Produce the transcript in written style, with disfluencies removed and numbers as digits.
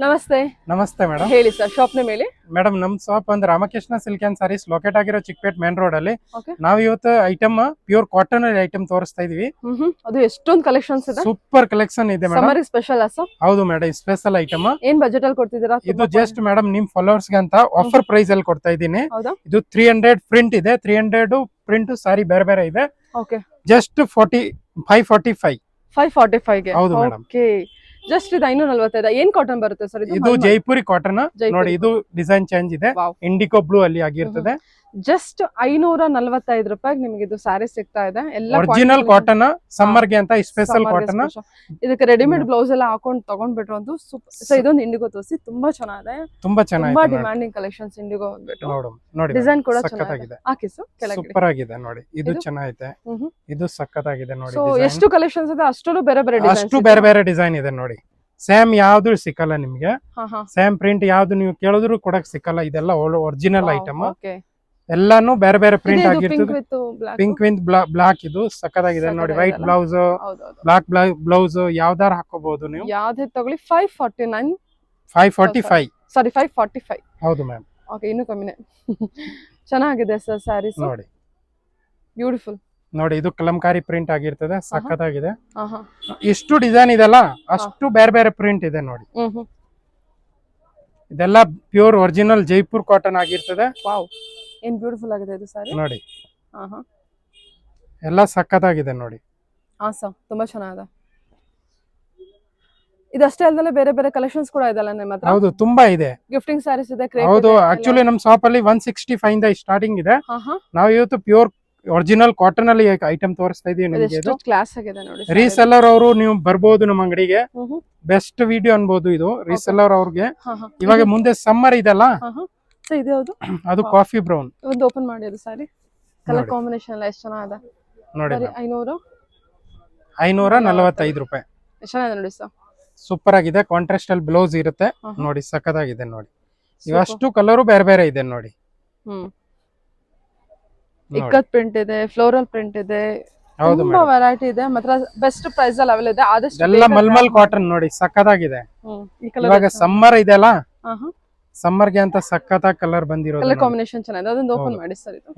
ನಮಸ್ತೆ. ನಮಸ್ತೆ ಮೇಡಮ್. ಹೇಳಿ ಸರ್, ಶಾಪ್ ನೇಮ್ ಹೇಳಿ. ಮೇಡಮ್ ನಮ್ ಶಾಪ್ ಅಂದ್ರೆ Ramakrishna silk and saris locate ಆಗಿರೋ ಚಿಕ್ಕಪೇಟ್ ಮೇನ್ ರೋಡ್ ಅಲ್ಲಿ. Okay. ನಾವ್ ಇವತ್ತು ಐಟಮ್ ಪ್ಯೂರ್ ಕಾಟನ್ ಐಟಮ್ ತೋರಿಸ್ತಾ ಇದೀವಿ. ಅದು ಎಷ್ಟೊಂದು ಕಲೆಕ್ಷನ್ಸ್ ಇದೆ. ಸೂಪರ್ ಕಲೆಕ್ಷನ್ ಇದೆ ಮೇಡಮ್. Summer special sir. ಹೌದು ಮೇಡಮ್, ಸ್ಪೆಷಲ್ ಐಟಮ್. ಏನ್ ಬಜೆಟ್ ಅಲ್ಲಿ ಕೊಡ್ತಿದ್ದೀರಾ? ಇದು ಜಸ್ಟ್ ಮೇಡಮ್ ನಿಮ್ ಫಾಲೋವರ್ಸ್ ಅಂತ ಆಫರ್ ಪ್ರೈಸ್ ಅಲ್ಲಿ ಕೊಡ್ತಾ ಇದ್ದೀನಿ. ಹೌದಾ? ಇದು 300 ಪ್ರಿಂಟ್ ಇದೆ. 300 ಪ್ರಿಂಟ್ ಸಾರಿ ಬೇರೆ ಬೇರೆ ಇದೆ. ಓಕೆ. ಜಸ್ಟ್ 545. 545 ಗೆ. ಹೌದು madam. ಓಕೆ. ಜಸ್ಟ್ ಇದು 545. ಏನ್ ಕಾಟನ್ ಬರುತ್ತೆ ಸರ್ ಇದು? ಇದು ಜೈಪುರಿ ಕಾಟನ್. ಜೈಪುರಿ ನೋಡಿ, ಇದು ಡಿಸೈನ್ ಚೇಂಜ್ ಇದೆ. Wow. ಇಂಡಿಗೋ ಬ್ಲೂ ಅಲ್ಲಿ ಆಗಿರ್ತದೆ. ಜಸ್ಟ್ 545 ರೂಪಾಯಿಗೆ ನಿಮಗೆ ಇದು ಸ್ಯಾರಿ ಸಿಗ್ತಾ ಇದೆ. ಎಲ್ಲ ಒರಿಜಿನಲ್ ಕಾಟನ್, ಸಮ್ಮರ್ ಗೆ ಅಂತ ಸ್ಪೆಷಲ್ ಕಾಟನ್. ಇದಕ್ಕೆ ರೆಡಿಮೇಡ್ ಬ್ಲೌಸ್ ಎಲ್ಲ ಹಾಕೊಂಡು ತಗೊಂಡ್ಬಿಟ್ರು ಅಂತ. ಸೊ ಇದೊಂದು ಇಂಡಿಗೋ ತೋರಿಸಿ, ತುಂಬಾ ಚೆನ್ನಾಗಿದೆ. ತುಂಬಾ ತುಂಬಾ ಡಿಮ್ಯಾಂಡಿಂಗ್ ಕಲೆಕ್ಷನ್ಸ್ ಇಂಡಿಗೋ ಅಂದ್ಬಿಟ್ಟು. ನೋಡಿ ಡಿಸೈನ್ ಕೂಡ ಸಕ್ಕತ್ತಾಗಿದೆ. ಹಾಕಿ ಸರ್ ಕೆಳಗೆ. ಸೂಪರ್ ಆಗಿದೆ ನೋಡಿ. ಇದು ಚೆನ್ನಾಗಿದೆ. ಇದು ಸಕ್ಕತ್ತಾಗಿದೆ ನೋಡಿ. ಸೊ ಎಷ್ಟು ಕಲೆಕ್ಷನ್ಸ್ ಇದೆ ಅಷ್ಟರಲ್ಲೂ ಬೇರೆ ಬೇರೆ ಡಿಸೈನ್ಸ್. ಅಷ್ಟು ಬೇರೆ ಬೇರೆ ಡಿಸೈನ್ ಇದೆ ನೋಡಿ. ಸೇಮ್ ಯಾವ್ದು ಸಿಕ್ಕಲ್ಲ ನಿಮ್ಗೆ. ಸೇಮ್ ಪ್ರಿಂಟ್ ಯಾವ್ದು ನೀವು ಕೇಳಿದ್ರು ಕೊಡಕ್ ಸಿಕ್ಕಲ್ಲ. ಇದೆಲ್ಲ ಒರಿಜಿನಲ್ ಐಟಮ್. ಎಲ್ಲಾನು ಬೇರೆ ಬೇರೆ ಪ್ರಿಂಟ್ ಆಗಿರ್ತದೆ. Pink with black. ಇದು ಸಕ್ಕತ್ತಾಗಿದೆ ನೋಡಿ. ವೈಟ್ ಬ್ಲೌಸ್, ಬ್ಲಾಕ್ ಬ್ಲೌಸ್ ಯಾವ್ದಾರ ಹಾಕೋಬಹುದು ನೀವು. ಯಾವ್ದೇ ತಗೊಳ್ಳಿ. 549. 545. ಸಾರಿ 545. ಹೌದು ಮ್ಯಾಮ್. ಓಕೆ, ಇನ್ನು ಕಮ್ಮಿನೇ. ಚೆನ್ನಾಗಿದೆ ಸರ್ ಸ್ಯಾರೀಸ್. ನೋಡಿ ಬ್ಯೂಟಿಫುಲ್. ನೋಡಿ, ಇದು ಕಲಂಕಾರಿ ಪ್ರಿಂಟ್ ಆಗಿರ್ತದೆ. ಸಕ್ಕತ್ತಾಗಿದೆ. ಎಷ್ಟು ಡಿಸೈನ್ ಇದೆಲ್ಲ ಅಷ್ಟು ಬೇರೆ ಬೇರೆ ಪ್ರಿಂಟ್ ಇದೆ ನೋಡಿ. ಇದೆಲ್ಲ ಪ್ಯೂರ್ ಒರಿಜಿನಲ್ ಜೈಪುರ್ ಕಾಟನ್ ಆಗಿರ್ತದೆ. ವಾವ್, ಏನ್ ಬ್ಯೂಟಿಫುಲ್ ಆಗಿದೆ ಇದು ಸಾರಿ ನೋಡಿ. ಎಲ್ಲ ಸಕ್ಕತ್ತಾಗಿದೆ ನೋಡಿ. ಸರ್ ತುಂಬಾ ಚೆನ್ನಾಗಿದೆ. ಇದಷ್ಟೇ ಅಲ್ಲದೆ ಬೇರೆ ಬೇರೆ ಕಲೆಕ್ಷನ್ಸ್ ಕೂಡ ಇದೆಲ್ಲ ನಿಮ್ಮ ಹತ್ರ? ಹೌದು, ತುಂಬಾ ಇದೆ. ಗಿಫ್ಟಿಂಗ್ ಸ್ಯಾರೀಸ್ ಇದೆ. ಹೌದು, ಆಕ್ಚುಲಿ ನಮ್ ಶಾಪ್ ಅಲ್ಲಿ 165 ಇಂದ ಸ್ಟಾರ್ಟಿಂಗ್ ಇದೆ. ನಾವು ಇವತ್ತು ಪ್ಯೂರ್ ಒರಿಜಿನಲ್ ಕಾಟನ್ ಅಲ್ಲಿ ಐಟಮ್ ತೋರಿಸ್ತಾ ಇದೀವಿ ನಿಮಗೆ. ಇದು ಕ್ಲಾಸ್ ಆಗಿದೆ ನೋಡಿ. ರೀಸೆಲ್ಲರ್ ಅವರು ನೀವು ಬರ್ಬೋದು ನಮ್ಮ ಅಂಗಡಿಗೆ. ಬೆಸ್ಟ್ ವಿಡಿಯೋ ಅನ್ಬೋದು ಇದು ರೀಸೆಲ್ಲರ್ ಅವ್ರಿಗೆ. ಇವಾಗ ಮುಂದೆ ಸಮ್ಮರ್ ಇದೆಲ್ಲ. ಅದು ಕಾಫಿ ಬ್ರೌನ್. ಒಂದು ಓಪನ್ ಮಾಡಿ ಅದು ಸಾರಿ. ಕಲರ್ ಕಾಂಬಿನೇಷನ್ ಎಲ್ಲ ಎಷ್ಟು ಚೆನ್ನಾಗಿದೆ ನೋಡಿ. 545 ರೂಪಾಯಿ. ಎಷ್ಟು ಚೆನ್ನಾಗಿದೆ ನೋಡಿ ಸರ್. ಸೂಪರ್ ಆಗಿದೆ. ಕಾಂಟ್ರಾಸ್ಟ್ ಅಲ್ಲಿ ಬ್ಲೌಸ್ ಇರುತ್ತೆ ನೋಡಿ. ಸಕ್ಕತ್ತಾಗಿದೆ ನೋಡಿ. ಇವಷ್ಟು ಕಲರು ಬೇರೆ ಬೇರೆ ಇದೆ ನೋಡಿ. ಇಕ್ಕತ್ ಪ್ರಿಂಟ್ ಇದೆ, ಫ್ಲೋರಲ್ ಪ್ರಿಂಟ್ ಇದೆ, ತುಂಬಾ ವೆರೈಟಿ ಇದೆ. ಮಾತ್ರ ಬೆಸ್ಟ್ ಪ್ರೈಸ್ ಅಲ್ಲಿ ಅವೈಲೇಬಲ್ ಇದೆ. ಆದಷ್ಟು ಎಲ್ಲ ಮಲ್ಮಲ್ ಕಾಟನ್ ನೋಡಿ. ಸಕ್ಕತ್ತಾಗಿದೆ. ಇವಾಗ ಸಮ್ಮರ್ ಇದೆಲ್ಲ, ಸಮ್ಮರ್ ಗೆ ಅಂತ ಸಕ್ಕತ್ತಾಗಿ ಕಲರ್ ಬಂದಿರೋದು. ಕಲರ್ ಕಾಂಬಿನೇಷನ್ ಚೆನ್ನಾಗಿದೆ. ಅದೊಂದು ಓಪನ್ ಮಾಡಿ ಸರ್ ಇದು.